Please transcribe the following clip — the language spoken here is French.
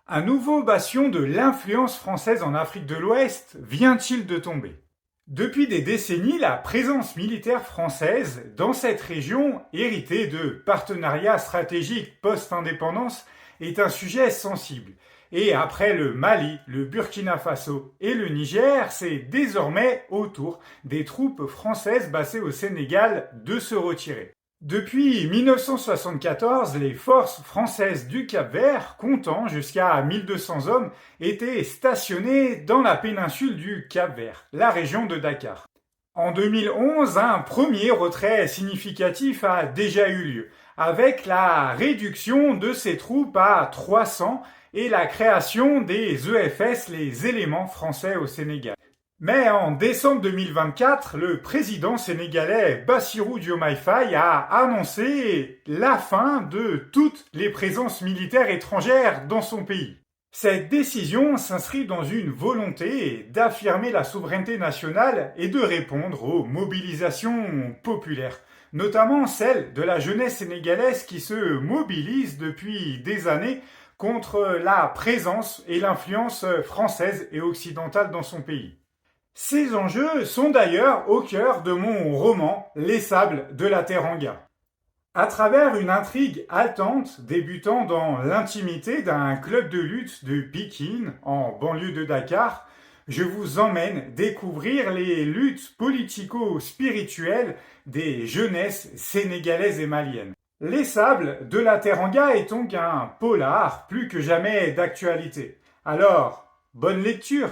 Un nouveau bastion de l'influence française en Afrique de l'Ouest vient-il de tomber? Depuis des décennies, la présence militaire française dans cette région, héritée de partenariats stratégiques post-indépendance, est un sujet sensible. Et après le Mali, le Burkina Faso et le Niger, c'est désormais au tour des troupes françaises basées au Sénégal de se retirer. Depuis 1974, les forces françaises du Cap-Vert, comptant jusqu'à 1200 hommes, étaient stationnées dans la péninsule du Cap-Vert, la région de Dakar. En 2011, un premier retrait significatif a déjà eu lieu, avec la réduction de ces troupes à 300 et la création des EFS, les éléments français au Sénégal. Mais en décembre 2024, le président sénégalais Bassirou Diomaye Faye a annoncé la fin de toutes les présences militaires étrangères dans son pays. Cette décision s'inscrit dans une volonté d'affirmer la souveraineté nationale et de répondre aux mobilisations populaires, notamment celle de la jeunesse sénégalaise qui se mobilise depuis des années contre la présence et l'influence française et occidentale dans son pays. Ces enjeux sont d'ailleurs au cœur de mon roman Les Sables de la Teranga. À travers une intrigue haletante débutant dans l'intimité d'un club de lutte de Pikine, en banlieue de Dakar, je vous emmène découvrir les luttes politico-spirituelles des jeunesses sénégalaises et maliennes. Les Sables de la Teranga est donc un polar plus que jamais d'actualité. Alors, bonne lecture!